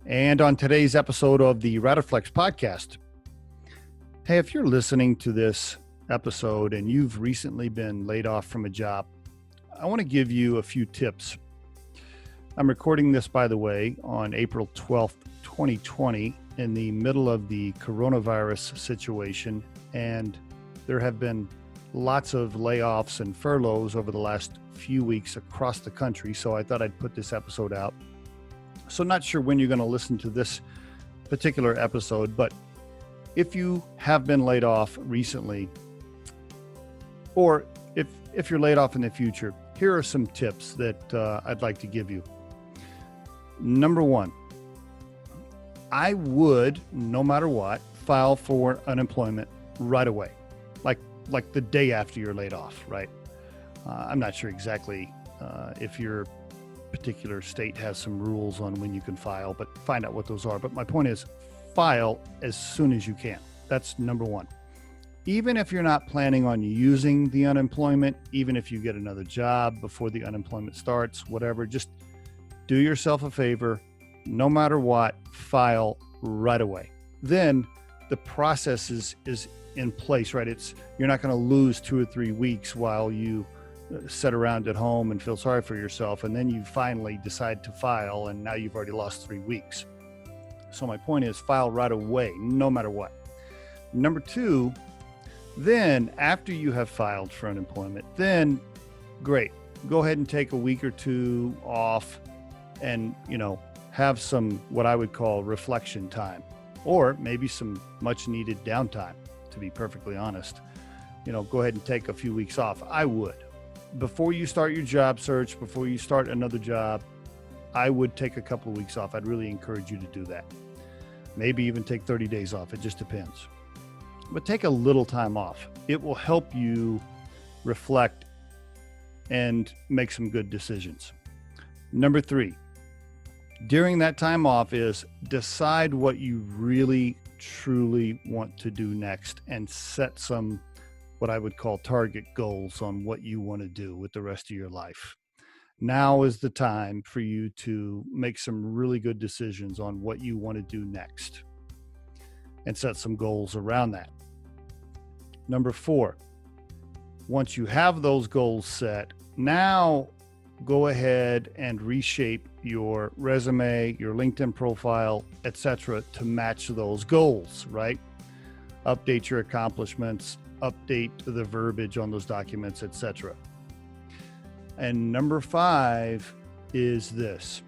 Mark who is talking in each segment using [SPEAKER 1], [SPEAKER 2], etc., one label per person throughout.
[SPEAKER 1] And on today's episode of the Riderflex podcast, hey, if you're listening to this episode and you've recently been laid off from a job, I want to give you a few tips. I'm recording this, by the way, on April 12th, 2020, in the middle of the coronavirus situation. And there have been lots of layoffs and furloughs over the last few weeks across the country. So I thought I'd put this episode out. So not sure when you're going to listen to this particular episode, but if you have been laid off recently, or if you're laid off in the future, here are some tips that I'd like to give you. Number one, I would, no matter what, file for unemployment right away, like the day after you're laid off, right? I'm not sure exactly if your particular state has some rules on when you can file, but find out what those are. But my point is, file as soon as you can. That's number one. Even if you're not planning on using the unemployment, even if you get another job before the unemployment starts, whatever, just do yourself a favor. No matter what, file right away. Then the process is in place, right? You're not going to lose 2 or 3 weeks while you sit around at home and feel sorry for yourself, and then you finally decide to file, and now you've already lost 3 weeks. So my point is, file right away, no matter what. Number two, then after you have filed for unemployment, then great, go ahead and take a week or two off and, have some, what I would call reflection time, or maybe some much needed downtime, to be perfectly honest. Go ahead and take a few weeks off. I would. Before you start your job search, before you start another job, I would take a couple of weeks off. I'd really encourage you to do that. Maybe even take 30 days off. It just depends. But take a little time off. It will help you reflect and make some good decisions. Number three, during that time off is decide what you really, truly want to do next and set some what I would call target goals on what you want to do with the rest of your life. Now is the time for you to make some really good decisions on what you want to do next and set some goals around that. Number four, once you have those goals set, now go ahead and reshape your resume, your LinkedIn profile, etc., to match those goals, right? Update your accomplishments, update the verbiage on those documents, etc. And number five is this: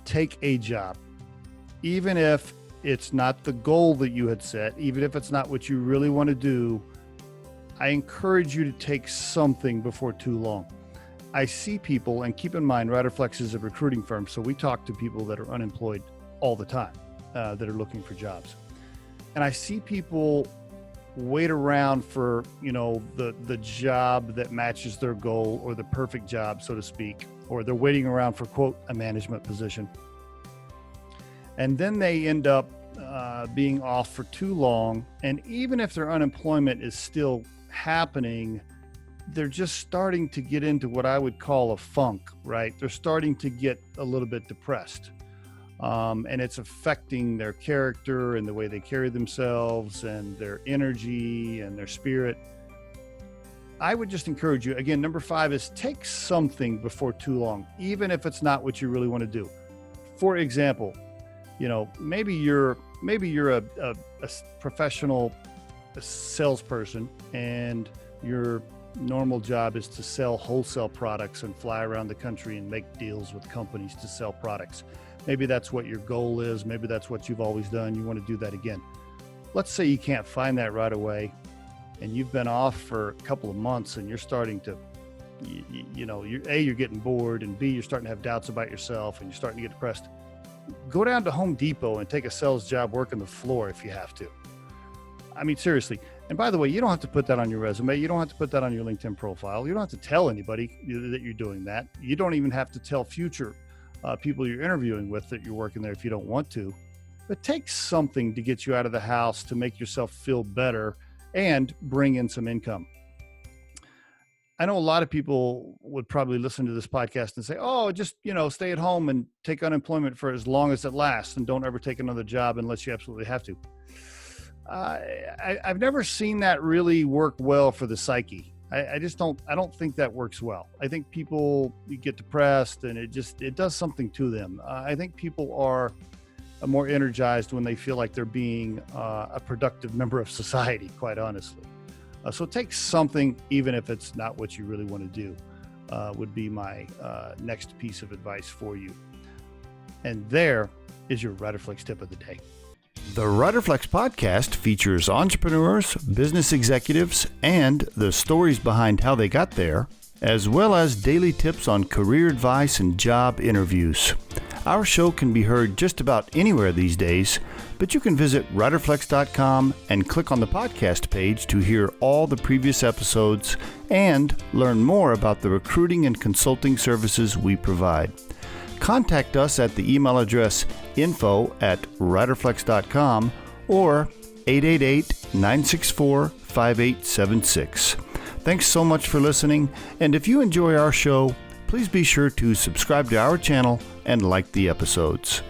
[SPEAKER 1] take a job. Even if it's not the goal that you had set, even if it's not what you really want to do, I encourage you to take something before too long. I see people, and keep in mind, Riderflex is a recruiting firm, so we talk to people that are unemployed all the time, that are looking for jobs. And I see people wait around for, the job that matches their goal, or the perfect job, so to speak, or they're waiting around for, quote, a management position. And then they end up being off for too long. And even if their unemployment is still happening, they're just starting to get into what I would call a funk, right? They're starting to get a little bit depressed. And it's affecting their character and the way they carry themselves and their energy and their spirit. I would just encourage you, again, number five is take something before too long, even if it's not what you really want to do. For example, maybe you're a professional salesperson, and your normal job is to sell wholesale products and fly around the country and make deals with companies to sell products. Maybe that's what your goal is. Maybe that's what you've always done. You want to do that again. Let's say you can't find that right away, and you've been off for a couple of months, and you're starting to, you're getting bored, and B, you're starting to have doubts about yourself, and you're starting to get depressed. Go down to Home Depot and take a sales job working the floor if you have to. I mean, seriously. And by the way, you don't have to put that on your resume. You don't have to put that on your LinkedIn profile. You don't have to tell anybody that you're doing that. You don't even have to tell future people you're interviewing with that you're working there if you don't want to. But take something to get you out of the house, to make yourself feel better and bring in some income. I know a lot of people would probably listen to this podcast and say, oh, just, stay at home and take unemployment for as long as it lasts and don't ever take another job unless you absolutely have to. I've never seen that really work well for the psyche. I don't think that works well. I think people get depressed and it does something to them. I think people are more energized when they feel like they're being a productive member of society, quite honestly. So take something, even if it's not what you really want to do, would be my next piece of advice for you. And there is your Riderflex tip of the day. The Riderflex podcast features entrepreneurs, business executives, and the stories behind how they got there, as well as daily tips on career advice and job interviews. Our show can be heard just about anywhere these days, but you can visit riderflex.com and click on the podcast page to hear all the previous episodes and learn more about the recruiting and consulting services we provide. Contact us at the email address info@riderflex.com or 888-964-5876. Thanks so much for listening, and if you enjoy our show, please be sure to subscribe to our channel and like the episodes.